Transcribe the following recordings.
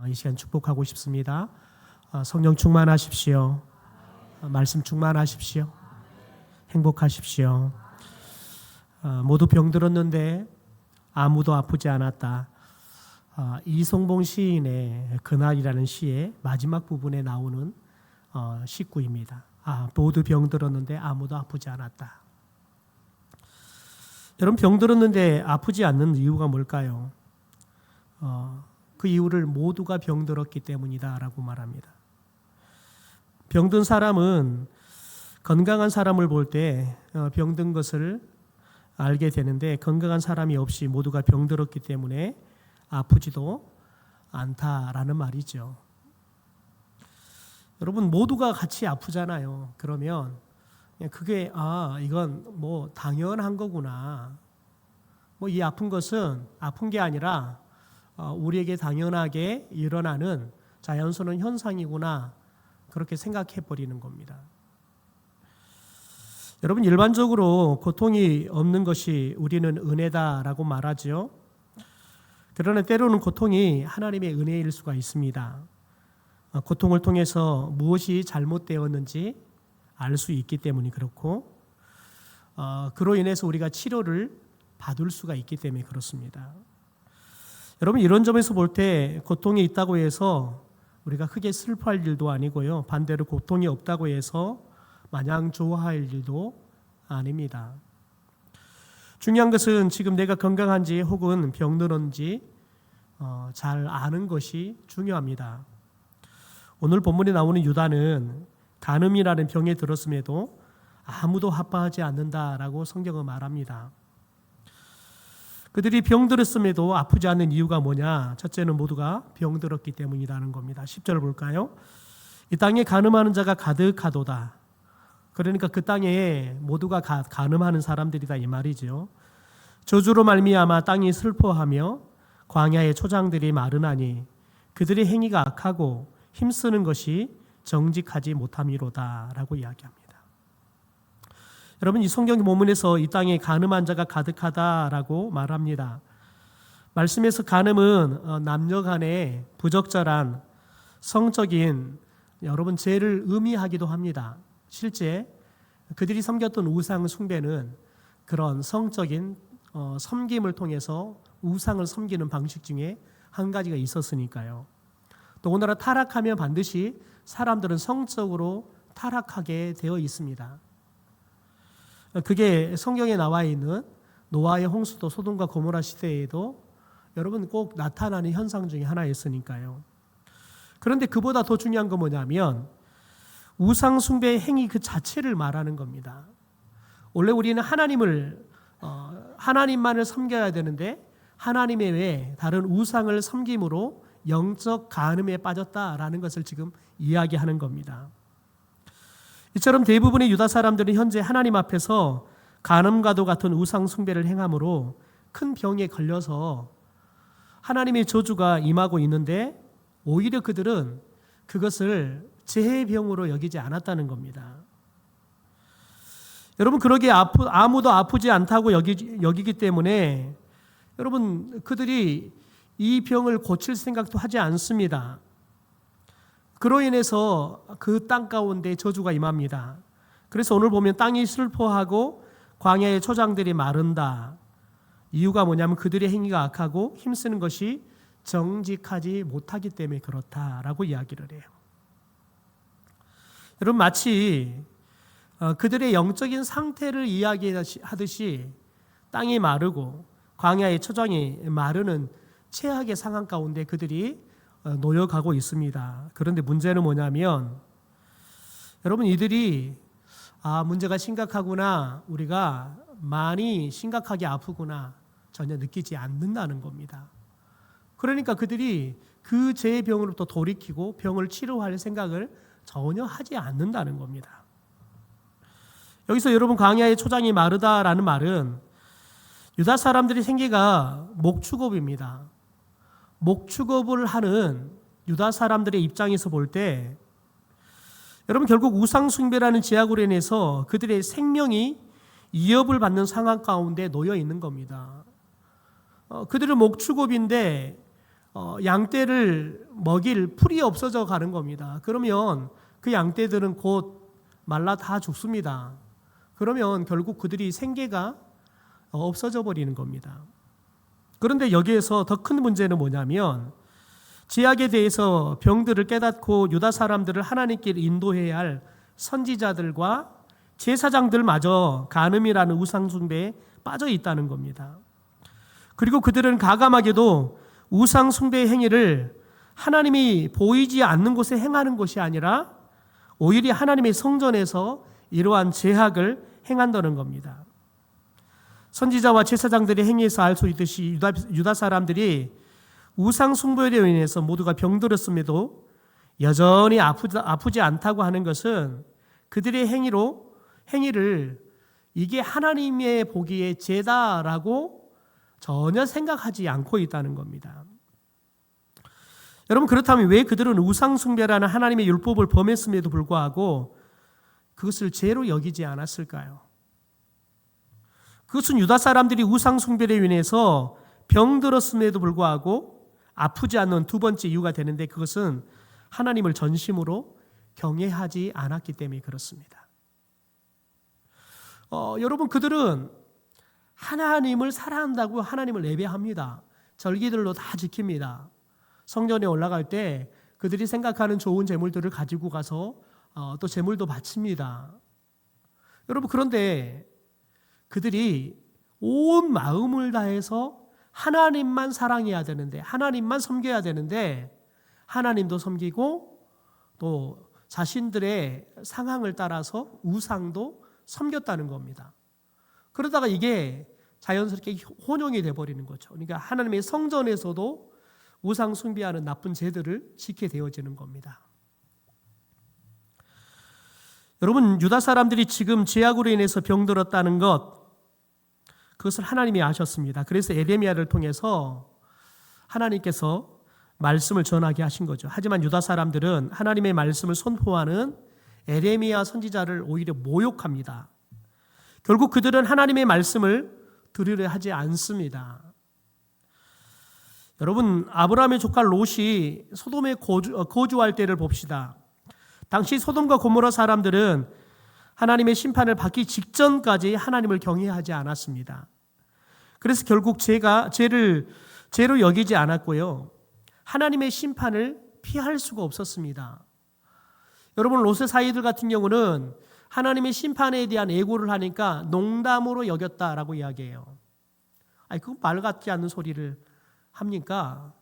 이 시간 축복하고 싶습니다. 성령 충만하십시오. 말씀 충만하십시오. 행복하십시오. 모두 병들었는데 아무도 아프지 않았다. 이송봉 시인의 그날이라는 시의 마지막 부분에 나오는 시구입니다. 모두 병들었는데 아무도 아프지 않았다. 여러분, 병들었는데 아프지 않는 이유가 뭘까요? 그 이유를 모두가 병들었기 때문이다 라고 말합니다. 병든 사람은 건강한 사람을 볼 때 병든 것을 알게 되는데, 건강한 사람이 없이 모두가 병들었기 때문에 아프지도 않다라는 말이죠. 여러분, 모두가 같이 아프잖아요. 그러면 그게 이건 뭐 당연한 거구나. 이 아픈 것은 아픈 게 아니라 우리에게 당연하게 일어나는 자연스러운 현상이구나, 그렇게 생각해 버리는 겁니다. 여러분, 일반적으로 고통이 없는 것이 우리는 은혜다라고 말하죠. 그러나 때로는 고통이 하나님의 은혜일 수가 있습니다. 고통을 통해서 무엇이 잘못되었는지 알 수 있기 때문이 그렇고, 그로 인해서 우리가 치료를 받을 수가 있기 때문에 그렇습니다. 여러분, 이런 점에서 볼 때 고통이 있다고 해서 우리가 크게 슬퍼할 일도 아니고요, 반대로 고통이 없다고 해서 마냥 좋아할 일도 아닙니다. 중요한 것은 지금 내가 건강한지 혹은 병들었는지 잘 아는 것이 중요합니다. 오늘 본문에 나오는 유다는 간음이라는 병에 들었음에도 아무도 화빠하지 않는다라고 성경은 말합니다. 그들이 병들었음에도 아프지 않는 이유가 뭐냐? 첫째는 모두가 병들었기 때문이라는 겁니다. 10절 볼까요? 이 땅에 간음하는 자가 가득하도다. 그러니까 그 땅에 모두가 간음하는 사람들이다, 이 말이죠. 저주로 말미암아 땅이 슬퍼하며 광야의 초장들이 마르나니 그들의 행위가 악하고 힘쓰는 것이 정직하지 못함이로다 라고 이야기합니다. 여러분, 이 성경 본문에서 이 땅에 간음한 자가 가득하다라고 말합니다. 말씀에서 간음은 남녀 간의 부적절한 성적인 여러분 죄를 의미하기도 합니다. 실제 그들이 섬겼던 우상 숭배는 그런 성적인 섬김을 통해서 우상을 섬기는 방식 중에 한 가지가 있었으니까요. 또 오늘날 타락하면 반드시 사람들은 성적으로 타락하게 되어 있습니다. 그게 성경에 나와 있는 노아의 홍수도 소돔과 고모라 시대에도 여러분 꼭 나타나는 현상 중에 하나였으니까요. 그런데 그보다 더 중요한 건 뭐냐면 우상 숭배의 행위 그 자체를 말하는 겁니다. 원래 우리는 하나님만을 섬겨야 되는데 하나님 외에 다른 우상을 섬김으로 영적 간음에 빠졌다라는 것을 지금 이야기하는 겁니다. 이처럼 대부분의 유다 사람들은 현재 하나님 앞에서 간음과도 같은 우상 숭배를 행함으로 큰 병에 걸려서 하나님의 저주가 임하고 있는데, 오히려 그들은 그것을 재해의 병으로 여기지 않았다는 겁니다. 여러분, 그러기에 아무도 아프지 않다고 여기기 때문에 여러분, 그들이 이 병을 고칠 생각도 하지 않습니다. 그로 인해서 그 땅 가운데 저주가 임합니다. 그래서 오늘 보면 땅이 슬퍼하고 광야의 초장들이 마른다. 이유가 뭐냐면 그들의 행위가 악하고 힘쓰는 것이 정직하지 못하기 때문에 그렇다라고 이야기를 해요. 여러분, 마치 그들의 영적인 상태를 이야기하듯이 땅이 마르고 광야의 초장이 마르는 최악의 상황 가운데 그들이 놓여가고 있습니다. 그런데 문제는 뭐냐면 여러분, 이들이 문제가 심각하구나, 우리가 많이 심각하게 아프구나 전혀 느끼지 않는다는 겁니다. 그러니까 그들이 그 죄의 병으로부터 돌이키고 병을 치료할 생각을 전혀 하지 않는다는 겁니다. 여기서 여러분, 광야의 초장이 마르다라는 말은 유다 사람들의 생계가 목축업입니다. 목축업을 하는 유다 사람들의 입장에서 볼 때 여러분, 결국 우상 숭배라는 죄악으로 인해서 그들의 생명이 위협을 받는 상황 가운데 놓여 있는 겁니다. 그들은 목축업인데 양떼를 먹일 풀이 없어져 가는 겁니다. 그러면 그 양떼들은 곧 말라 다 죽습니다. 그러면 결국 그들이 생계가 없어져 버리는 겁니다. 그런데 여기에서 더 큰 문제는 뭐냐면 제약에 대해서 병들을 깨닫고 유다 사람들을 하나님께 인도해야 할 선지자들과 제사장들마저 간음이라는 우상 숭배에 빠져 있다는 겁니다. 그리고 그들은 가감하게도 우상 숭배의 행위를 하나님이 보이지 않는 곳에 행하는 것이 아니라 오히려 하나님의 성전에서 이러한 제약을 행한다는 겁니다. 선지자와 제사장들의 행위에서 알 수 있듯이 유다 사람들이 우상 숭배로 인해서 모두가 병들었음에도 여전히 아프지 않다고 하는 것은 그들의 행위를 이게 하나님의 보기에 죄다라고 전혀 생각하지 않고 있다는 겁니다. 여러분, 그렇다면 왜 그들은 우상 숭배라는 하나님의 율법을 범했음에도 불구하고 그것을 죄로 여기지 않았을까요? 그것은 유다 사람들이 우상 숭배로 인해서 병들었음에도 불구하고 아프지 않는 두 번째 이유가 되는데, 그것은 하나님을 전심으로 경외하지 않았기 때문에 그렇습니다. 여러분, 그들은 하나님을 사랑한다고 하나님을 예배합니다. 절기들로 다 지킵니다. 성전에 올라갈 때 그들이 생각하는 좋은 재물들을 가지고 가서 또 재물도 바칩니다. 여러분, 그런데 그들이 온 마음을 다해서 하나님만 사랑해야 되는데, 하나님만 섬겨야 되는데, 하나님도 섬기고 또 자신들의 상황을 따라서 우상도 섬겼다는 겁니다. 그러다가 이게 자연스럽게 혼용이 되어버리는 거죠. 그러니까 하나님의 성전에서도 우상 숭배하는 나쁜 죄들을 지게 되어지는 겁니다. 여러분, 유다 사람들이 지금 죄악으로 인해서 병들었다는 것, 그것을 하나님이 아셨습니다. 그래서 에레미야를 통해서 하나님께서 말씀을 전하게 하신 거죠. 하지만 유다 사람들은 하나님의 말씀을 선포하는 에레미야 선지자를 오히려 모욕합니다. 결국 그들은 하나님의 말씀을 들으려 하지 않습니다. 여러분, 아브라함의 조카 롯이 소돔에 거주할 때를 봅시다. 당시 소돔과 고모라 사람들은 하나님의 심판을 받기 직전까지 하나님을 경외하지 않았습니다. 그래서 결국 죄로 여기지 않았고요, 하나님의 심판을 피할 수가 없었습니다. 여러분, 롯의 사이들 같은 경우는 하나님의 심판에 대한 예고를 하니까 농담으로 여겼다라고 이야기해요. 그거 말 같지 않는 소리를 합니까?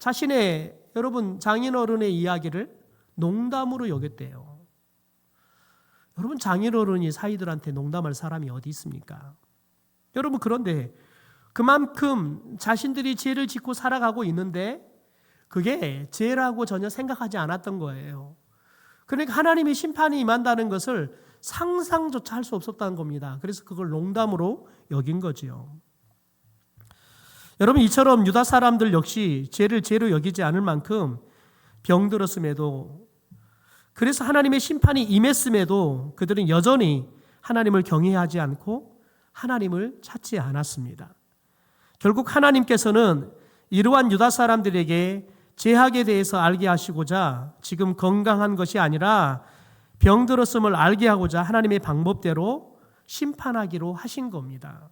자신의 여러분 장인어른의 이야기를 농담으로 여겼대요. 여러분, 장인어른이 사이들한테 농담할 사람이 어디 있습니까? 여러분, 그런데 그만큼 자신들이 죄를 짓고 살아가고 있는데 그게 죄라고 전혀 생각하지 않았던 거예요. 그러니까 하나님의 심판이 임한다는 것을 상상조차 할 수 없었다는 겁니다. 그래서 그걸 농담으로 여긴 거지요. 여러분, 이처럼 유다 사람들 역시 죄를 죄로 여기지 않을 만큼 병들었음에도, 그래서 하나님의 심판이 임했음에도 그들은 여전히 하나님을 경외하지 않고 하나님을 찾지 않았습니다. 결국 하나님께서는 이러한 유다 사람들에게 죄악에 대해서 알게 하시고자 지금 건강한 것이 아니라 병들었음을 알게 하고자 하나님의 방법대로 심판하기로 하신 겁니다.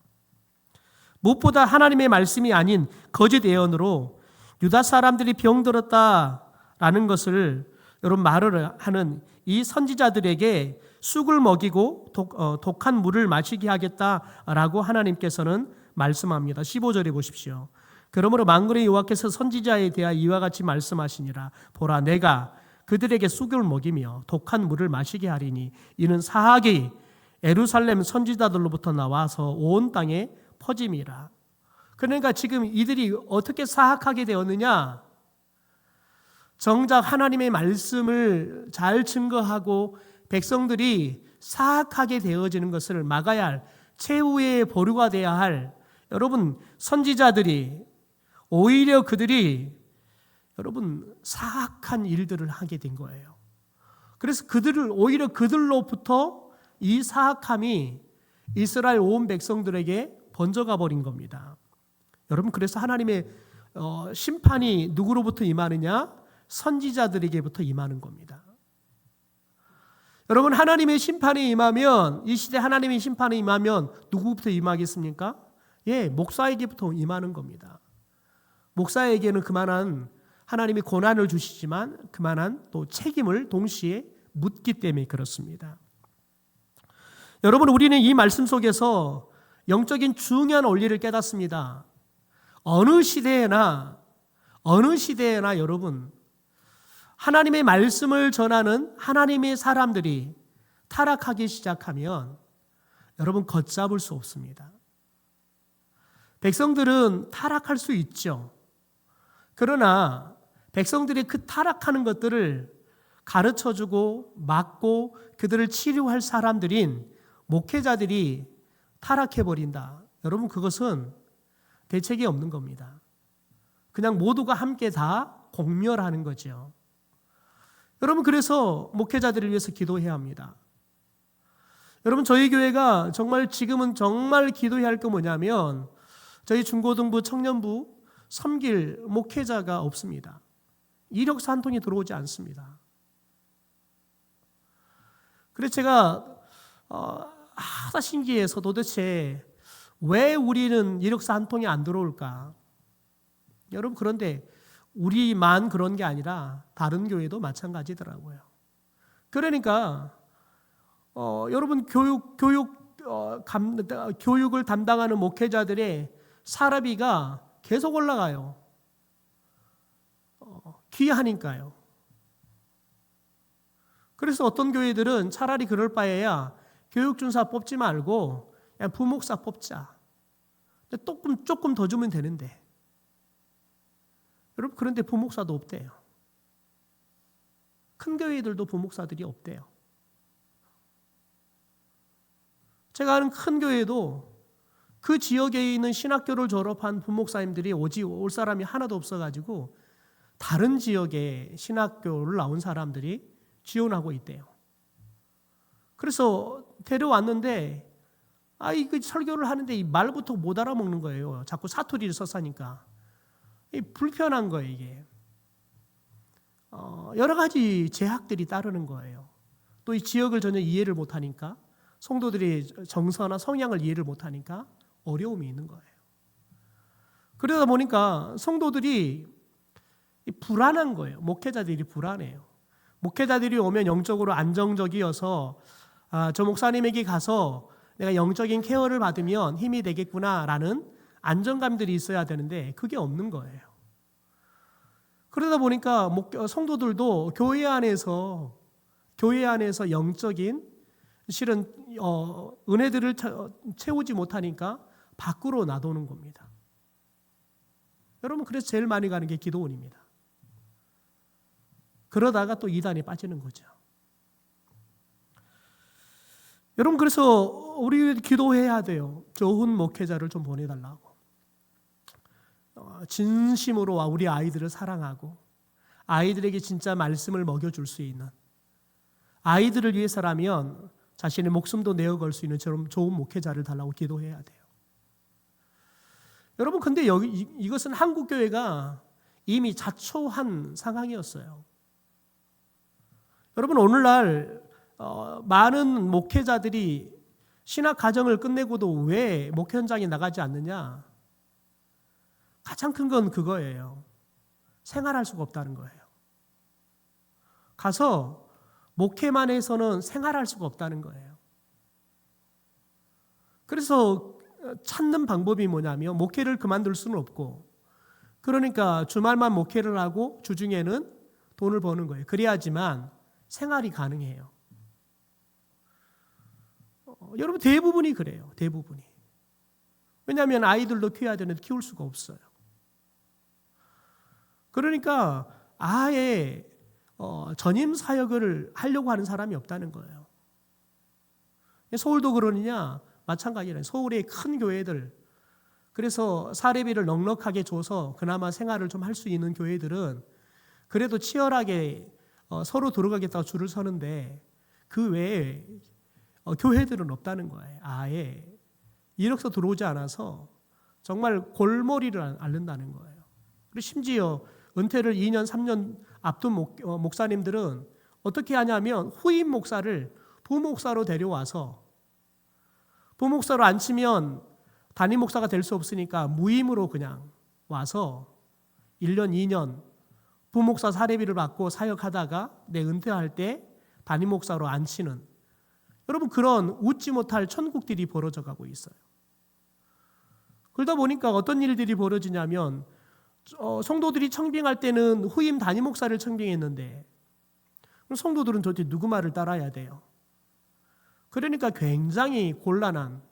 무엇보다 하나님의 말씀이 아닌 거짓 예언으로 유다 사람들이 병들었다라는 것을 여러분 말을 하는 이 선지자들에게 쑥을 먹이고 독한 물을 마시게 하겠다라고 하나님께서는 말씀합니다. 15절에 보십시오. 그러므로 만군의 여호와께서 선지자에 대하여 이와 같이 말씀하시니라. 보라, 내가 그들에게 쑥을 먹이며 독한 물을 마시게 하리니 이는 사악이 예루살렘 선지자들로부터 나와서 온 땅에 퍼짐이라. 그러니까 지금 이들이 어떻게 사악하게 되었느냐? 정작 하나님의 말씀을 잘 증거하고 백성들이 사악하게 되어지는 것을 막아야 할 최후의 보루가 되어야 할 여러분 선지자들이 오히려 그들이 여러분 사악한 일들을 하게 된 거예요. 그래서 오히려 그들로부터 이 사악함이 이스라엘 온 백성들에게 번져가 버린 겁니다. 여러분, 그래서 하나님의 심판이 누구로부터 임하느냐? 선지자들에게부터 임하는 겁니다. 여러분, 하나님의 심판이 임하면, 이 시대 하나님의 심판이 임하면 누구부터 임하겠습니까? 목사에게부터 임하는 겁니다. 목사에게는 그만한 하나님이 고난을 주시지만 그만한 또 책임을 동시에 묻기 때문에 그렇습니다. 여러분, 우리는 이 말씀 속에서 영적인 중요한 원리를 깨닫습니다. 어느 시대에나 여러분, 하나님의 말씀을 전하는 하나님의 사람들이 타락하기 시작하면 여러분 걷잡을 수 없습니다. 백성들은 타락할 수 있죠. 그러나 백성들이 그 타락하는 것들을 가르쳐주고 막고 그들을 치료할 사람들인 목회자들이 타락해버린다. 여러분, 그것은 대책이 없는 겁니다. 그냥 모두가 함께 다 공멸하는 거죠. 여러분, 그래서 목회자들을 위해서 기도해야 합니다. 여러분, 저희 교회가 지금은 정말 기도해야 할 게 뭐냐면 저희 중고등부 청년부 섬길 목회자가 없습니다. 이력서 한 통이 들어오지 않습니다. 그래서 제가 하다 신기해서 도대체 왜 우리는 이력서 한 통이 안 들어올까? 여러분, 그런데 우리만 그런 게 아니라 다른 교회도 마찬가지더라고요. 그러니까 여러분, 교육을 담당하는 목회자들의 사례비가 계속 올라가요. 귀하니까요. 그래서 어떤 교회들은 차라리 그럴 바에야 교육준사 뽑지 말고 그냥 부목사 뽑자. 조금 더 주면 되는데. 여러분, 그런데 부목사도 없대요. 큰 교회들도 부목사들이 없대요. 제가 아는 큰 교회도 그 지역에 있는 신학교를 졸업한 부목사님들이 올 사람이 하나도 없어가지고 다른 지역에 신학교를 나온 사람들이 지원하고 있대요. 그래서 데려왔는데 그 설교를 하는데 이 말부터 못 알아먹는 거예요. 자꾸 사투리를 써사니까. 불편한 거예요, 이게. 여러 가지 제약들이 따르는 거예요. 또 이 지역을 전혀 이해를 못하니까, 성도들이 정서나 성향을 이해를 못하니까 어려움이 있는 거예요. 그러다 보니까 성도들이 불안한 거예요. 목회자들이 불안해요. 목회자들이 오면 영적으로 안정적이어서 저 목사님에게 가서 내가 영적인 케어를 받으면 힘이 되겠구나라는 안정감들이 있어야 되는데 그게 없는 거예요. 그러다 보니까 성도들도 교회 안에서 영적인 실은 은혜들을 채우지 못하니까 밖으로 나도는 겁니다. 여러분, 그래서 제일 많이 가는 게 기도원입니다. 그러다가 또 이단에 빠지는 거죠. 여러분, 그래서 우리 기도해야 돼요. 좋은 목회자를 좀 보내달라고. 진심으로 우리 아이들을 사랑하고 아이들에게 진짜 말씀을 먹여줄 수 있는, 아이들을 위해서라면 자신의 목숨도 내어걸 수 있는 좋은 목회자를 달라고 기도해야 돼요. 여러분, 근데 이것은 한국 교회가 이미 자초한 상황이었어요. 여러분, 오늘날 많은 목회자들이 신학 과정을 끝내고도 왜 목회 현장에 나가지 않느냐? 가장 큰 건 그거예요. 생활할 수가 없다는 거예요. 가서 목회만 해서는 생활할 수가 없다는 거예요. 그래서 찾는 방법이 뭐냐면 목회를 그만둘 수는 없고, 그러니까 주말만 목회를 하고 주중에는 돈을 버는 거예요. 그래야지만 생활이 가능해요. 여러분, 대부분이 그래요. 대부분이. 왜냐하면 아이들도 키워야 되는데 키울 수가 없어요. 그러니까 아예 전임 사역을 하려고 하는 사람이 없다는 거예요. 서울도 그러느냐? 마찬가지예요. 서울의 큰 교회들, 그래서 사례비를 넉넉하게 줘서 그나마 생활을 좀 할 수 있는 교회들은 그래도 치열하게 서로 들어가겠다고 줄을 서는데 그 외에 교회들은 없다는 거예요. 아예 이력서 들어오지 않아서 정말 골머리를 앓는다는 거예요. 그리고 심지어 은퇴를 2년, 3년 앞둔 목사님들은 어떻게 하냐면 후임 목사를 부목사로 데려와서 부목사로 앉히면 담임 목사가 될 수 없으니까 무임으로 그냥 와서 1년, 2년 부목사 사례비를 받고 사역하다가 내 은퇴할 때 담임 목사로 앉히는, 여러분 그런 웃지 못할 천국들이 벌어져 가고 있어요. 그러다 보니까 어떤 일들이 벌어지냐면 성도들이 청빙할 때는 후임 담임 목사를 청빙했는데 성도들은 도대체 누구 말을 따라야 돼요? 그러니까 굉장히 곤란한,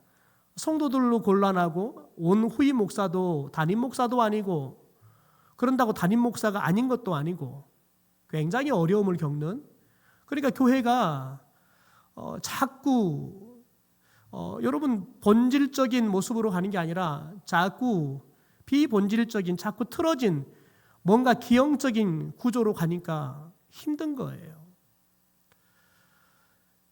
성도들로 곤란하고 온 후임 목사도 담임 목사도 아니고 그런다고 담임 목사가 아닌 것도 아니고 굉장히 어려움을 겪는, 그러니까 교회가 자꾸 여러분 본질적인 모습으로 가는 게 아니라 자꾸 비본질적인, 자꾸 틀어진 뭔가 기형적인 구조로 가니까 힘든 거예요.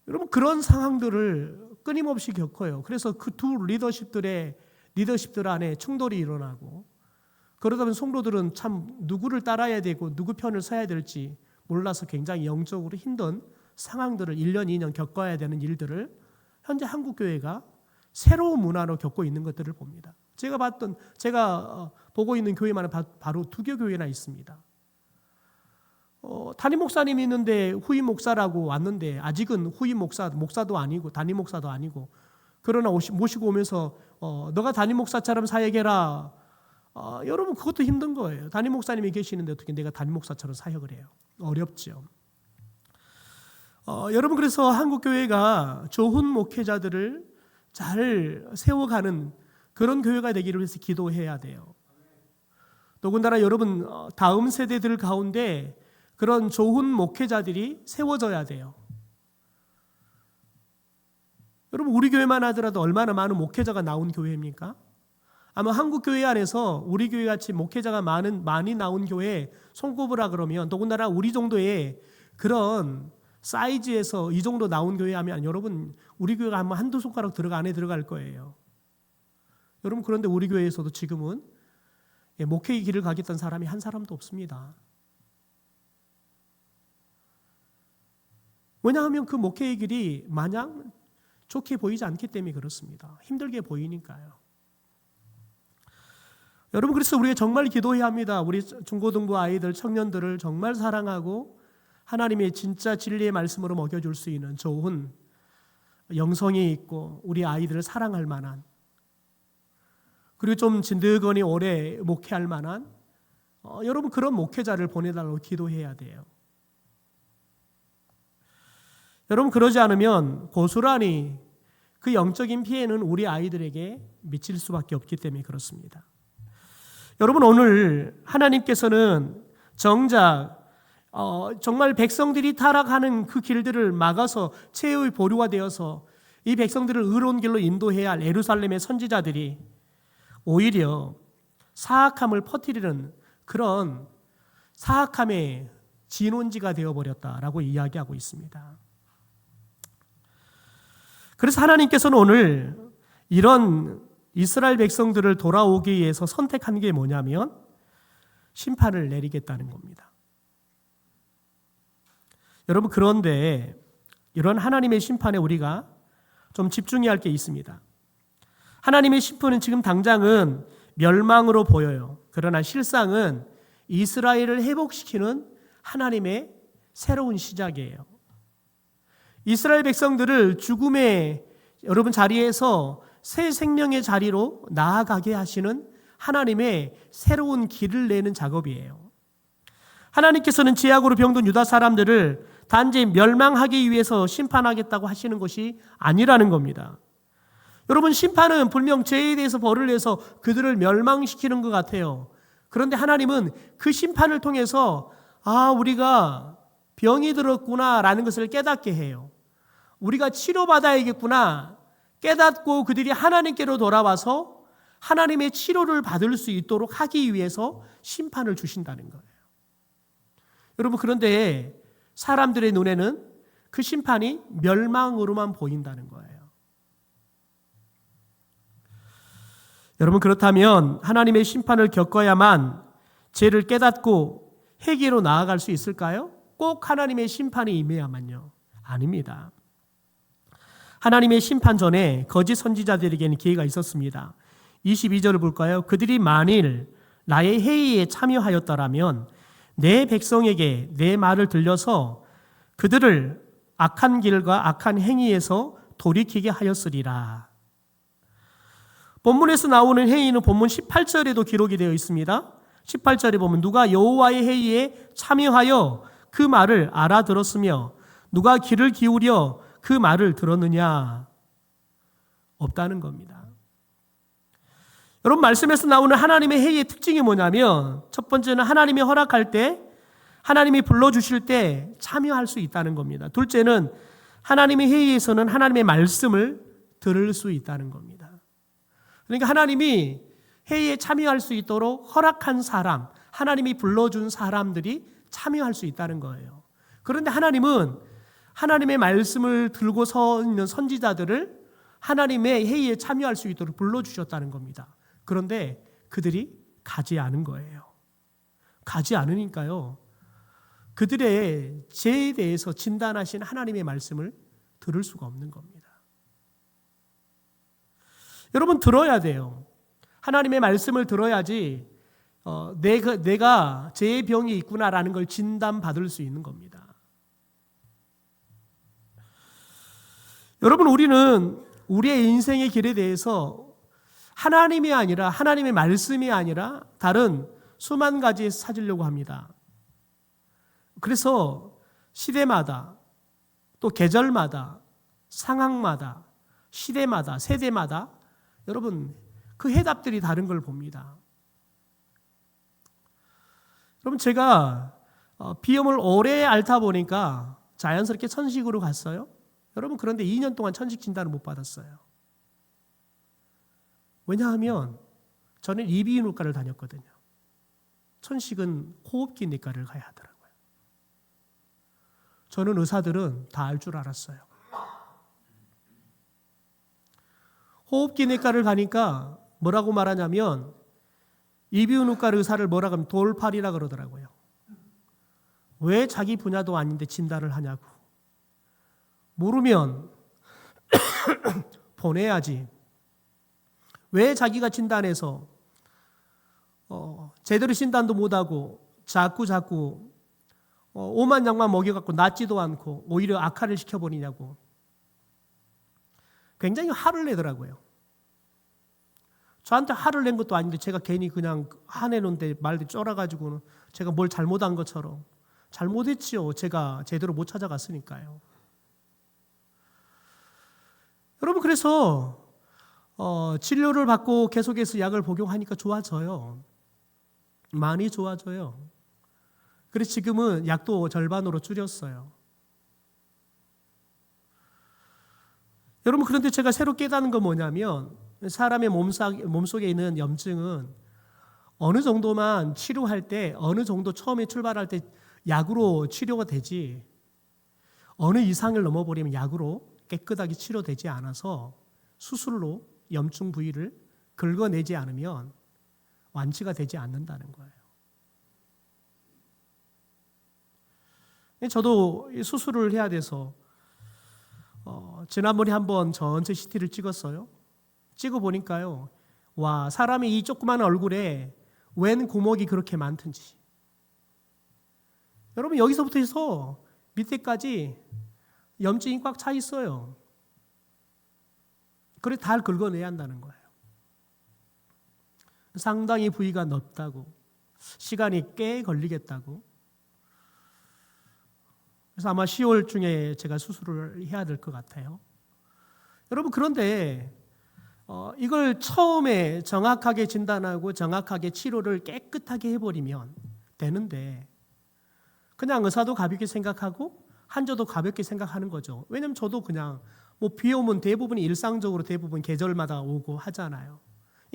여러분 그런 상황들을 끊임없이 겪어요. 그래서 그 두 리더십들 안에 충돌이 일어나고, 그러다 보면 성도들은 참 누구를 따라야 되고 누구 편을 서야 될지 몰라서 굉장히 영적으로 힘든 상황들을 1년, 2년 겪어야 되는 일들을 현재 한국교회가 새로운 문화로 겪고 있는 것들을 봅니다. 제가 보고 있는 교회만은 바로 두 개 교회나 있습니다. 담임 목사님이 있는데 후임 목사라고 왔는데 아직은 후임 목사도 아니고 담임 목사도 아니고, 그러나 모시고 오면서 너가 담임 목사처럼 사역해라. 여러분 그것도 힘든 거예요. 담임 목사님이 계시는데 어떻게 내가 담임 목사처럼 사역을 해요? 어렵죠. 여러분 그래서 한국교회가 좋은 목회자들을 잘 세워가는 그런 교회가 되기를 위해서 기도해야 돼요. 더군다나 여러분 다음 세대들 가운데 그런 좋은 목회자들이 세워져야 돼요. 여러분 우리 교회만 하더라도 얼마나 많은 목회자가 나온 교회입니까? 아마 한국 교회 안에서 우리 교회 같이 목회자가 많이 나온 교회 손꼽으라 그러면, 더군다나 우리 정도의 그런 사이즈에서 이 정도 나온 교회 하면 여러분 우리 교회가 아마 한두 손가락 안에 들어갈 거예요. 여러분 그런데 우리 교회에서도 지금은 목회의 길을 가겠다는 사람이 한 사람도 없습니다. 왜냐하면 그 목회의 길이 마냥 좋게 보이지 않기 때문에 그렇습니다. 힘들게 보이니까요. 여러분 그래서 우리가 정말 기도해야 합니다. 우리 중고등부 아이들, 청년들을 정말 사랑하고 하나님의 진짜 진리의 말씀으로 먹여줄 수 있는 좋은 영성이 있고 우리 아이들을 사랑할 만한, 그리고 좀 진득하니 오래 목회할 만한 여러분 그런 목회자를 보내달라고 기도해야 돼요. 여러분 그러지 않으면 고스란히 그 영적인 피해는 우리 아이들에게 미칠 수밖에 없기 때문에 그렇습니다. 여러분 오늘 하나님께서는 정작 정말 백성들이 타락하는 그 길들을 막아서 최후의 보류가 되어서 이 백성들을 의로운 길로 인도해야 할 예루살렘의 선지자들이 오히려 사악함을 퍼뜨리는 그런 사악함의 진원지가 되어버렸다라고 이야기하고 있습니다. 그래서 하나님께서는 오늘 이런 이스라엘 백성들을 돌아오기 위해서 선택한 게 뭐냐면 심판을 내리겠다는 겁니다. 여러분 그런데 이런 하나님의 심판에 우리가 좀 집중해야 할 게 있습니다. 하나님의 심판은 지금 당장은 멸망으로 보여요. 그러나 실상은 이스라엘을 회복시키는 하나님의 새로운 시작이에요. 이스라엘 백성들을 죽음의 여러분 자리에서 새 생명의 자리로 나아가게 하시는 하나님의 새로운 길을 내는 작업이에요. 하나님께서는 죄악으로 병든 유다 사람들을 단지 멸망하기 위해서 심판하겠다고 하시는 것이 아니라는 겁니다. 여러분 심판은 분명 죄에 대해서 벌을 내서 그들을 멸망시키는 것 같아요. 그런데 하나님은 그 심판을 통해서 우리가 병이 들었구나라는 것을 깨닫게 해요. 우리가 치료받아야겠구나 깨닫고 그들이 하나님께로 돌아와서 하나님의 치료를 받을 수 있도록 하기 위해서 심판을 주신다는 거예요. 여러분 그런데 사람들의 눈에는 그 심판이 멸망으로만 보인다는 거예요. 여러분 그렇다면 하나님의 심판을 겪어야만 죄를 깨닫고 회개로 나아갈 수 있을까요? 꼭 하나님의 심판이 임해야만요. 아닙니다. 하나님의 심판 전에 거짓 선지자들에게는 기회가 있었습니다. 22절을 볼까요? 그들이 만일 나의 회의에 참여하였더라면 내 백성에게 내 말을 들려서 그들을 악한 길과 악한 행위에서 돌이키게 하였으리라. 본문에서 나오는 회의는 본문 18절에도 기록이 되어 있습니다. 18절에 보면 누가 여호와의 회의에 참여하여 그 말을 알아들었으며 누가 귀를 기울여 그 말을 들었느냐? 없다는 겁니다. 여러분, 말씀에서 나오는 하나님의 회의의 특징이 뭐냐면 첫 번째는 하나님이 허락할 때, 하나님이 불러주실 때 참여할 수 있다는 겁니다. 둘째는 하나님의 회의에서는 하나님의 말씀을 들을 수 있다는 겁니다. 그러니까 하나님이 회의에 참여할 수 있도록 허락한 사람, 하나님이 불러준 사람들이 참여할 수 있다는 거예요. 그런데 하나님은 하나님의 말씀을 들고 서 있는 선지자들을 하나님의 회의에 참여할 수 있도록 불러주셨다는 겁니다. 그런데 그들이 가지 않은 거예요. 가지 않으니까요, 그들의 죄에 대해서 진단하신 하나님의 말씀을 들을 수가 없는 겁니다. 여러분, 들어야 돼요. 하나님의 말씀을 들어야지 내가 죄의 병이 있구나라는 걸 진단받을 수 있는 겁니다. 여러분, 우리는 우리의 인생의 길에 대해서 하나님이 아니라, 하나님의 말씀이 아니라 다른 수만 가지 찾으려고 합니다. 그래서 시대마다, 또 계절마다, 상황마다, 시대마다, 세대마다 여러분 그 해답들이 다른 걸 봅니다. 여러분, 제가 비염을 오래 앓다 보니까 자연스럽게 천식으로 갔어요. 여러분, 그런데 2년 동안 천식 진단을 못 받았어요. 왜냐하면 저는 이비인후과를 다녔거든요. 천식은 호흡기 내과를 가야 하더라고요. 저는 의사들은 다 알 줄 알았어요. 호흡기 내과를 가니까 뭐라고 말하냐면 이비인후과 의사를 뭐라고 하면 돌팔이라 그러더라고요. 왜 자기 분야도 아닌데 진단을 하냐고. 모르면 보내야지. 왜 자기가 진단해서 제대로 진단도 못하고 자꾸 오만 약만 먹여갖고 낫지도 않고 오히려 악화를 시켜버리냐고. 굉장히 화를 내더라고요. 저한테 화를 낸 것도 아닌데 제가 괜히 그냥 화내는데 말도 쫄아가지고는 제가 뭘 잘못한 것처럼. 잘못했지요. 제가 제대로 못 찾아갔으니까요. 여러분, 그래서 진료를 받고 계속해서 약을 복용하니까 좋아져요. 많이 좋아져요. 그래서 지금은 약도 절반으로 줄였어요. 여러분, 그런데 제가 새로 깨닫는 건 뭐냐면 사람의 몸속에 있는 염증은 어느 정도만 치료할 때, 어느 정도 처음에 출발할 때 약으로 치료가 되지, 어느 이상을 넘어버리면 약으로 깨끗하게 치료되지 않아서 수술로 염증 부위를 긁어내지 않으면 완치가 되지 않는다는 거예요. 저도 수술을 해야 돼서 지난번에 한번 전체 CT를 찍었어요. 찍어보니까요, 와, 사람이 이 조그만 얼굴에 웬 구멍이 그렇게 많든지. 여러분, 여기서부터 해서 밑에까지 염증이 꽉 차 있어요. 그래 다 긁어내야 한다는 거예요. 상당히 부위가 넓다고, 시간이 꽤 걸리겠다고. 그래서 아마 10월 중에 제가 수술을 해야 될 것 같아요. 여러분, 그런데 이걸 처음에 정확하게 진단하고 정확하게 치료를 깨끗하게 해버리면 되는데, 그냥 의사도 가볍게 생각하고 환자도 가볍게 생각하는 거죠. 왜냐하면 저도 그냥 비오면 대부분 일상적으로 대부분 계절마다 오고 하잖아요.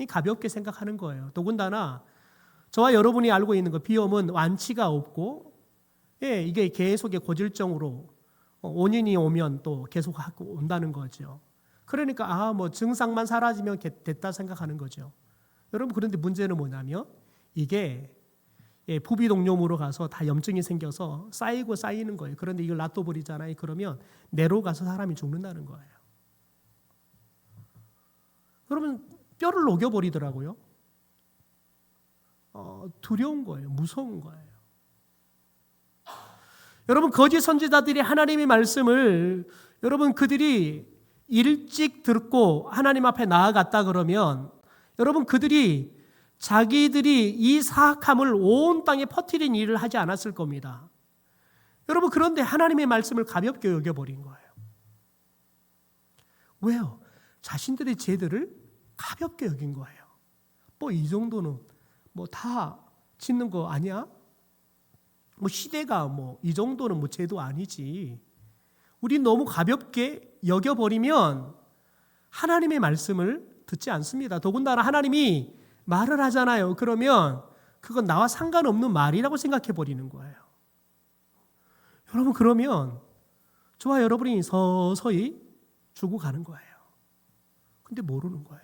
가볍게 생각하는 거예요. 더군다나 저와 여러분이 알고 있는 거, 비염은 완치가 없고, 이게 계속의 고질적으로 5년이 오면 또 계속 하고 온다는 거죠. 그러니까 증상만 사라지면 됐다 생각하는 거죠. 여러분, 그런데 문제는 뭐냐면 이게 부비동염으로 가서 다 염증이 생겨서 쌓이고 쌓이는 거예요. 그런데 이걸 놔둬버리잖아요. 그러면 뇌로 가서 사람이 죽는다는 거예요. 그러면 뼈를 녹여버리더라고요. 두려운 거예요. 무서운 거예요. 여러분, 거짓 선지자들이 하나님의 말씀을 여러분 그들이 일찍 듣고 하나님 앞에 나아갔다 그러면 여러분 그들이 자기들이 이 사악함을 온 땅에 퍼뜨린 일을 하지 않았을 겁니다. 여러분, 그런데 하나님의 말씀을 가볍게 여겨버린 거예요. 왜요? 자신들의 죄들을 가볍게 여긴 거예요. 뭐 이 정도는 뭐 다 짓는 거 아니야? 뭐 시대가 뭐 이 정도는 뭐 죄도 아니지. 우리 너무 가볍게 여겨버리면 하나님의 말씀을 듣지 않습니다. 더군다나 하나님이 말을 하잖아요. 그러면 그건 나와 상관없는 말이라고 생각해 버리는 거예요. 여러분, 그러면 저와 여러분이 서서히 죽어가는 거예요. 근데 모르는 거예요.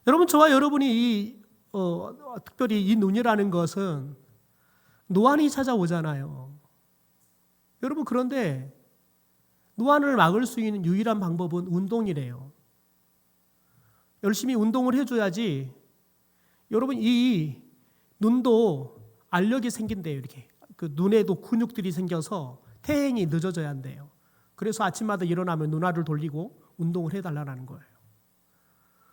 여러분, 저와 여러분이 특별히 이 눈이라는 것은 노안이 찾아오잖아요. 여러분, 그런데 노안을 막을 수 있는 유일한 방법은 운동이래요. 열심히 운동을 해줘야지 여러분 이 눈도 알력이 생긴대요. 이렇게 그 눈에도 근육들이 생겨서 퇴행이 늦어져야 한대요. 그래서 아침마다 일어나면 눈알을 돌리고 운동을 해달라는 거예요.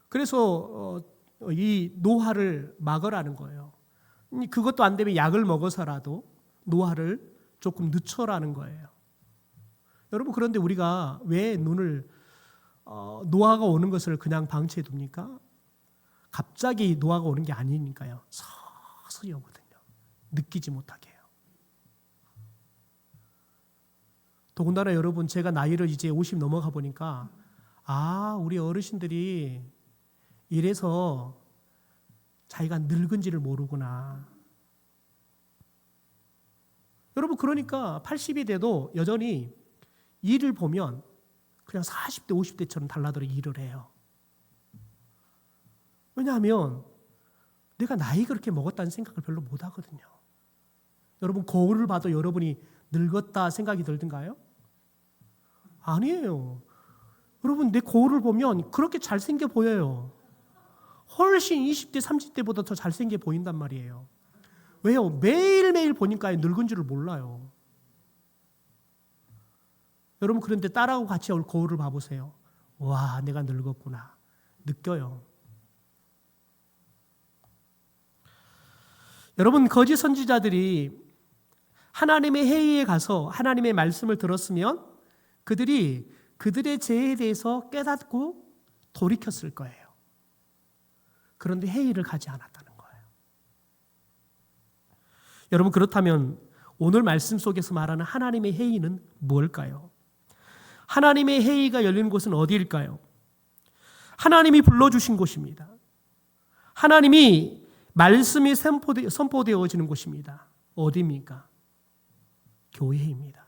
그래서 이 노화를 막으라는 거예요. 그것도 안 되면 약을 먹어서라도 노화를 조금 늦춰라는 거예요. 여러분, 그런데 우리가 왜 눈을 노화가 오는 것을 그냥 방치해 둡니까? 갑자기 노화가 오는 게 아니니까요. 서서히 오거든요. 느끼지 못하게 해요. 더군다나 여러분, 제가 나이를 이제 50 넘어가 보니까 우리 어르신들이 이래서 자기가 늙은지를 모르구나. 여러분, 그러니까 80이 돼도 여전히 일을 보면 그냥 40대, 50대처럼 달라들어 일을 해요. 왜냐하면 내가 나이 그렇게 먹었다는 생각을 별로 못 하거든요. 여러분, 거울을 봐도 여러분이 늙었다 생각이 들던가요? 아니에요. 여러분, 내 거울을 보면 그렇게 잘생겨 보여요. 훨씬 20대, 30대보다 더 잘생겨 보인단 말이에요. 왜요? 매일매일 보니까 늙은 줄을 몰라요. 여러분, 그런데 딸하고 같이 거울을 봐보세요. 와, 내가 늙었구나. 느껴요. 여러분, 거짓 선지자들이 하나님의 회의에 가서 하나님의 말씀을 들었으면 그들이 그들의 죄에 대해서 깨닫고 돌이켰을 거예요. 그런데 회의를 가지 않았다는 거예요. 여러분, 그렇다면 오늘 말씀 속에서 말하는 하나님의 회의는 무엇일까요? 하나님의 회의가 열리는 곳은 어디일까요? 하나님이 불러주신 곳입니다. 하나님이 말씀이 선포되어지는 곳입니다. 어디입니까? 교회입니다.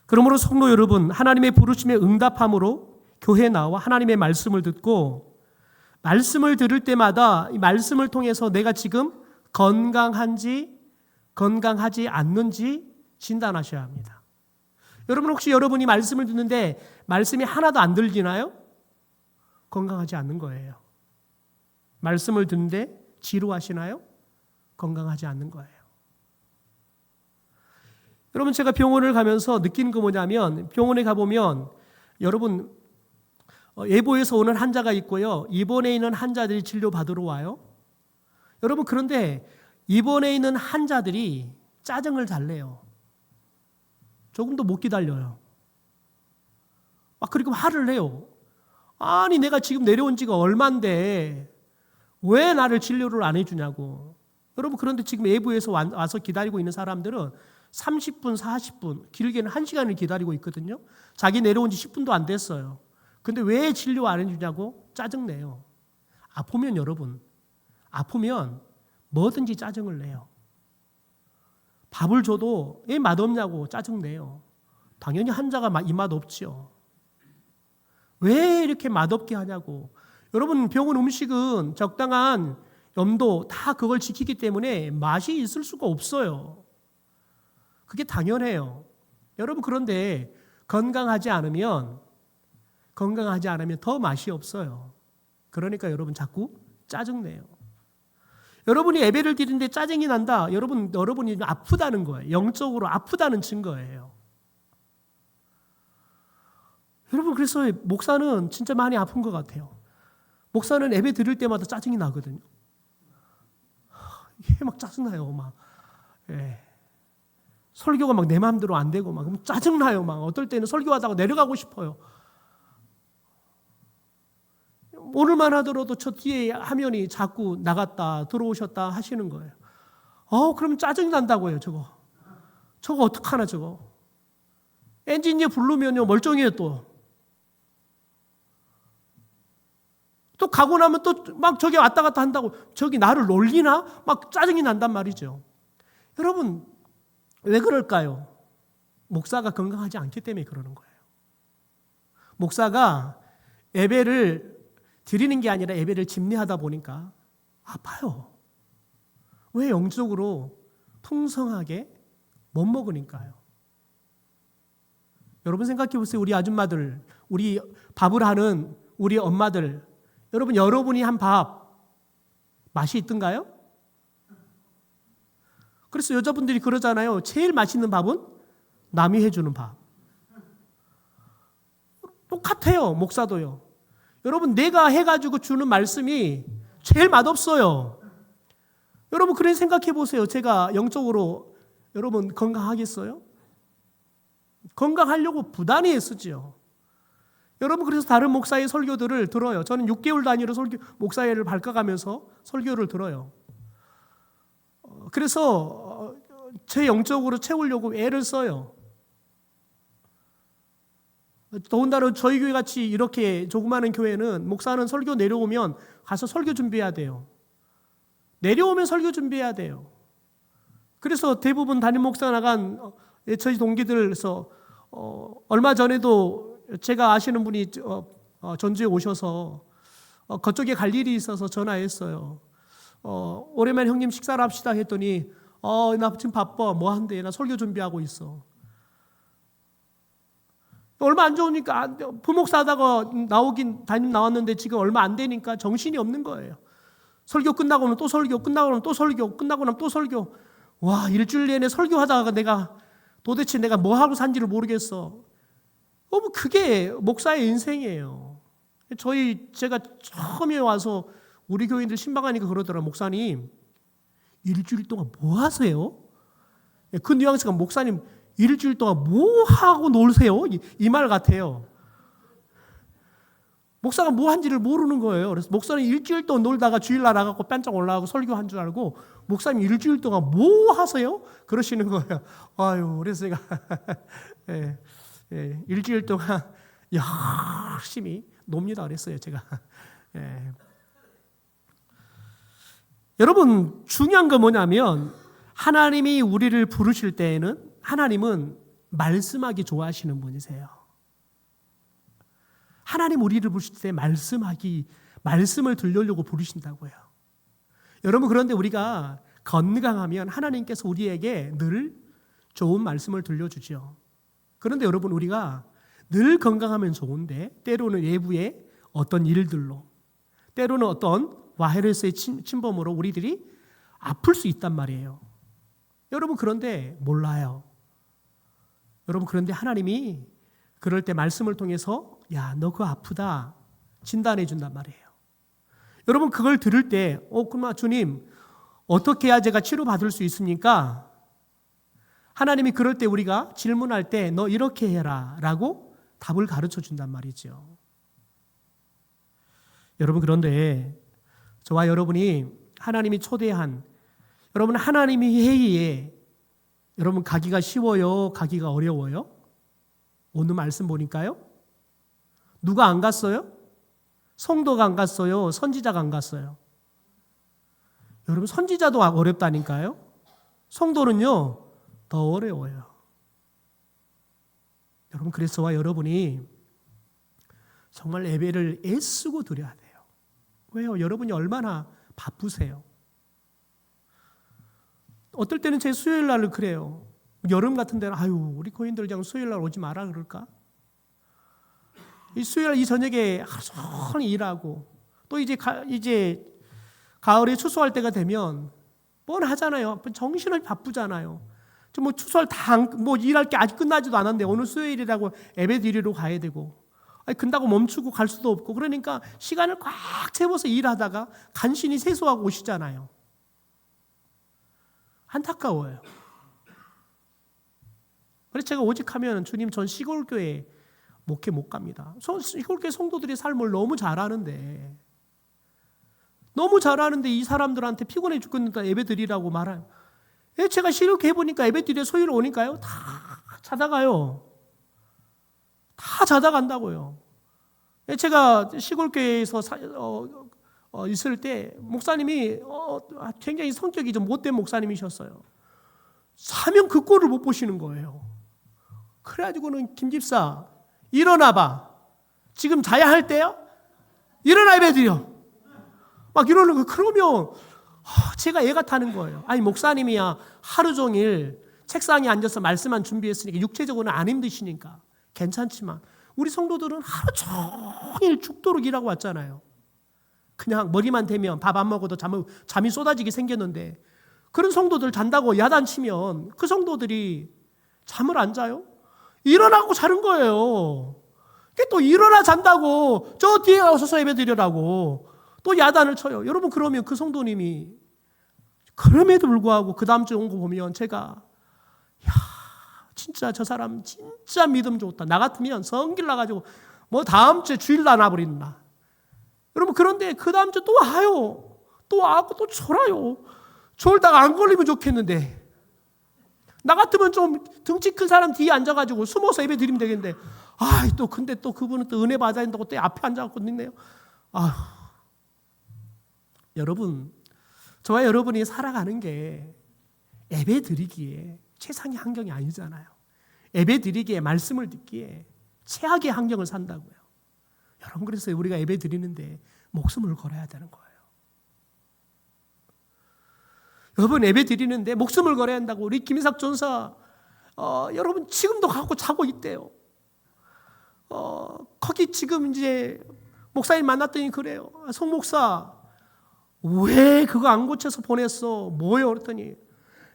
그러므로 성도 여러분, 하나님의 부르심에 응답함으로 교회에 나와 하나님의 말씀을 듣고 말씀을 들을 때마다 이 말씀을 통해서 내가 지금 건강한지 건강하지 않는지 진단하셔야 합니다. 여러분, 혹시 여러분이 말씀을 듣는데 말씀이 하나도 안 들리나요? 건강하지 않는 거예요. 말씀을 듣는데 지루하시나요? 건강하지 않는 거예요. 여러분, 제가 병원을 가면서 느낀 거 뭐냐면 병원에 가보면 여러분 예보에서 오는 환자가 있고요. 입원해 있는 환자들이 치료받으러 와요. 여러분, 그런데 입원해 있는 환자들이 짜증을 잘 내요. 조금도 못 기다려요. 그리고 화를 내요. 아니, 내가 지금 내려온 지가 얼만데 왜 나를 진료를 안 해주냐고. 여러분, 그런데 지금 외부에서 와서 기다리고 있는 사람들은 30분, 40분, 길게는 1시간을 기다리고 있거든요. 자기 내려온 지 10분도 안 됐어요. 근데 왜 진료 안 해주냐고 짜증내요. 아프면 여러분, 아프면 뭐든지 짜증을 내요. 밥을 줘도 왜 맛없냐고 짜증내요. 당연히 환자가 이 맛 없지요. 왜 이렇게 맛없게 하냐고. 여러분 병원 음식은 적당한 염도 다 그걸 지키기 때문에 맛이 있을 수가 없어요. 그게 당연해요. 여러분 그런데 건강하지 않으면 더 맛이 없어요. 그러니까 여러분 자꾸 짜증내요. 여러분이 예배를 드리는데 짜증이 난다. 여러분이 아프다는 거예요. 영적으로 아프다는 증거예요. 여러분 그래서 목사는 진짜 많이 아픈 것 같아요. 목사는 예배 드릴 때마다 짜증이 나거든요. 이게 막 짜증나요. 막 설교가 막 내 마음대로 안 되고 막 짜증나요. 막 어떨 때는 설교하다가 내려가고 싶어요. 오늘만 하더라도 저 뒤에 화면이 자꾸 나갔다 들어오셨다 하시는 거예요. 그럼 짜증이 난다고요. 저거 어떡하나 저거. 엔지니어 부르면요 멀쩡해요 또 가고 나면 또 막 저기 왔다 갔다 한다고 저기 나를 놀리나? 막 짜증이 난단 말이죠. 여러분 왜 그럴까요? 목사가 건강하지 않기 때문에 그러는 거예요. 목사가 예배를 드리는 게 아니라 예배를 집례하다 보니까 아파요. 왜? 영적으로 풍성하게 못 먹으니까요. 여러분 생각해 보세요. 우리 아줌마들, 우리 밥을 하는 우리 엄마들, 여러분이 한 밥 맛이 있던가요? 그래서 여자분들이 그러잖아요. 제일 맛있는 밥은 남이 해주는 밥. 똑같아요. 목사도요. 여러분 내가 해가지고 주는 말씀이 제일 맛없어요. 여러분 그래 생각해 보세요. 제가 영적으로 여러분 건강하겠어요? 건강하려고 부단히 애쓰죠. 여러분 그래서 다른 목사의 설교들을 들어요. 저는 6개월 단위로 목사회를 바꿔가면서 설교를 들어요. 그래서 제 영적으로 채우려고 애를 써요. 더군다나 저희 교회 같이 이렇게 조그마한 교회는 목사는 설교 내려오면 가서 설교 준비해야 돼요. 내려오면 설교 준비해야 돼요. 그래서 대부분 담임 목사 나간 저희 동기들에서 얼마 전에도 제가 아시는 분이 전주에 오셔서 그쪽에 갈 일이 있어서 전화했어요. 오랜만에 형님 식사를 합시다 했더니 나 지금 바빠. 뭐 한대? 나 설교 준비하고 있어. 얼마 안 좋으니까 부목사 하다가 담임 나왔는데 지금 얼마 안 되니까 정신이 없는 거예요. 설교 끝나고 나면 또 설교, 끝나고 나면 또 설교, 끝나고 나면 또 설교. 와, 일주일 내내 설교하다가 내가 도대체 내가 뭐 하고 산지를 모르겠어. 그게 목사의 인생이에요. 제가 처음에 와서 우리 교인들 신방하니까 그러더라고요. 목사님, 일주일 동안 뭐 하세요? 그 뉘앙스가 목사님, 일주일 동안 뭐 하고 놀세요? 이 말 같아요. 목사가 뭐 한지를 모르는 거예요. 그래서 목사는 일주일 동안 놀다가 주일날 나가고 반짝 올라가고 설교한 줄 알고 목사님 일주일 동안 뭐 하세요? 그러시는 거예요. 그래서 제가 일주일 동안 열심히 놉니다 그랬어요. 제가. 여러분 중요한 건 뭐냐면 하나님이 우리를 부르실 때에는 하나님은 말씀하기 좋아하시는 분이세요. 하나님 우리를 부르실 때 말씀을 들려려고 부르신다고요. 여러분 그런데 우리가 건강하면 하나님께서 우리에게 늘 좋은 말씀을 들려주죠. 그런데 여러분 우리가 늘 건강하면 좋은데 때로는 외부의 어떤 일들로 때로는 어떤 바이러스의 침범으로 우리들이 아플 수 있단 말이에요. 여러분 그런데 몰라요. 여러분 그런데 하나님이 그럴 때 말씀을 통해서 야, 너 그거 아프다 진단해 준단 말이에요. 여러분 그걸 들을 때 그러나 주님 어떻게 해야 제가 치료받을 수 있습니까? 하나님이 그럴 때 우리가 질문할 때 너 이렇게 해라 라고 답을 가르쳐 준단 말이죠. 여러분 그런데 저와 여러분이 하나님이 초대한 여러분 하나님이 회의에 여러분 가기가 쉬워요? 가기가 어려워요? 오늘 말씀 보니까요. 누가 안 갔어요? 성도가 안 갔어요? 선지자가 안 갔어요? 여러분 선지자도 어렵다니까요. 성도는요 더 어려워요. 여러분 그래서 저와 여러분이 정말 예배를 애쓰고 드려야 돼요. 왜요? 여러분이 얼마나 바쁘세요? 어떨 때는 제 수요일 날을 그래요. 여름 같은 데는 우리 교인들 그냥 수요일 날 오지 마라 그럴까? 이 수요일 날 이 저녁에 하루 종일 일하고 또 이제 가을에 추수할 때가 되면 뻔하잖아요. 정신을 바쁘잖아요. 뭐 추수할 뭐 일할 게 아직 끝나지도 않았는데 오늘 수요일이라고 예배 드리러 가야 되고 근다고 멈추고 갈 수도 없고 그러니까 시간을 꽉 채워서 일하다가 간신히 세수하고 오시잖아요. 안타까워요. 그래서 제가 오직하면 주님 전 시골교회 목회 못 갑니다. 시골교회 성도들이 삶을 너무 잘하는데 이 사람들한테 피곤해 죽겠는데 예배 드리라고 말해요. 제가 시골교회 보니까 예배 드려 소위로 오니까요. 다 자다가요. 다 자다 간다고요. 제가 시골교회에서 있을 때 목사님이 굉장히 성격이 좀 못된 목사님이셨어요. 사명 그 꼴을 못 보시는 거예요. 그래가지고는 김 집사 일어나봐. 지금 자야 할 때야? 일어나 예배 드려. 막 이러는 거. 그러면 제가 애가 타는 거예요. 아니 목사님이야 하루 종일 책상에 앉아서 말씀만 준비했으니까 육체적으로는 안 힘드시니까 괜찮지만 우리 성도들은 하루 종일 죽도록 일하고 왔잖아요. 그냥 머리만 대면 밥 안 먹어도 잠이 쏟아지게 생겼는데 그런 성도들 잔다고 야단치면 그 성도들이 잠을 안 자요? 일어나고 자는 거예요. 또 일어나 잔다고 저 뒤에 가서 예배 드리라고 또 야단을 쳐요. 여러분 그러면 그 성도님이 그럼에도 불구하고 그 다음 주에 온 거 보면 제가 진짜 저 사람 진짜 믿음 좋다. 나 같으면 성길 나가지고 뭐 다음 주에 주일 다 나버린다. 여러분 그런데 그 다음 주 또 와요. 또 와고 또 졸아요. 졸다가 안 걸리면 좋겠는데 나 같으면 좀 등치 큰 사람 뒤에 앉아가지고 숨어서 예배 드리면 되겠는데 근데 또 그분은 또 은혜 받아야 된다고 또 앞에 앉아갖고 있네요. 여러분 저와 여러분이 살아가는 게 예배 드리기에 최상의 환경이 아니잖아요. 예배 드리기에 말씀을 듣기에 최악의 환경을 산다고요. 여러분 그래서 우리가 예배 드리는데 목숨을 걸어야 되는 거예요. 여러분 예배 드리는데 목숨을 걸어야 한다고 우리 김인삭 전사 여러분 지금도 갖고 자고 있대요. 거기 지금 이제 목사님 만났더니 그래요. 송 목사 왜 그거 안 고쳐서 보냈어? 뭐요? 그랬더니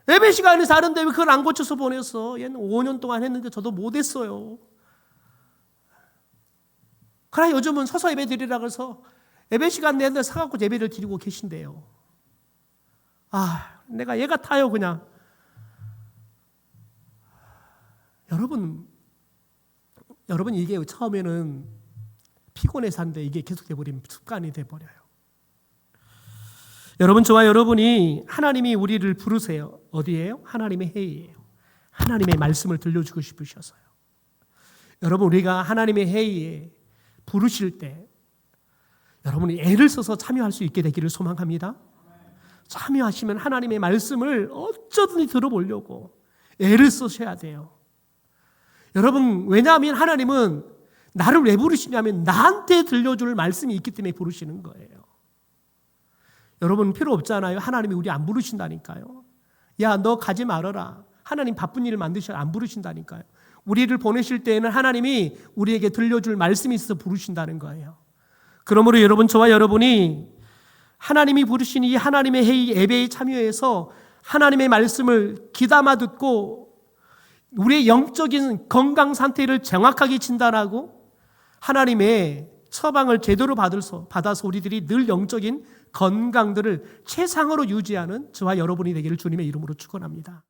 예배 시간에서 하는데 왜 그걸 안 고쳐서 보냈어? 얘는 5년 동안 했는데 저도 못했어요. 그래 요즘은 서서 예배 드리라 그래서 예배 시간 내내 사갖고 예배를 드리고 계신데요. 내가 얘가 타요 그냥. 여러분 이게 처음에는 피곤해서 하는데 이게 계속돼 버리면 습관이 돼 버려요. 여러분 저와 여러분이 하나님이 우리를 부르세요. 어디예요? 하나님의 회의예요. 하나님의 말씀을 들려주고 싶으셔서요. 여러분 우리가 하나님의 회의에 부르실 때 여러분이 애를 써서 참여할 수 있게 되기를 소망합니다. 참여하시면 하나님의 말씀을 어쩌든지 들어보려고 애를 쓰셔야 돼요. 여러분 왜냐하면 하나님은 나를 왜 부르시냐면 나한테 들려줄 말씀이 있기 때문에 부르시는 거예요. 여러분 필요 없잖아요. 하나님이 우리 안 부르신다니까요. 야 너 가지 말아라. 하나님 바쁜 일을 만드셔 안 부르신다니까요. 우리를 보내실 때에는 하나님이 우리에게 들려줄 말씀이 있어서 부르신다는 거예요. 그러므로 여러분 저와 여러분이 하나님이 부르신 이 하나님의 회의 예배에 참여해서 하나님의 말씀을 귀담아 듣고 우리의 영적인 건강 상태를 정확하게 진단하고 하나님의 처방을 제대로 받아서 우리들이 늘 영적인 건강들을 최상으로 유지하는 저와 여러분이 되기를 주님의 이름으로 축원합니다.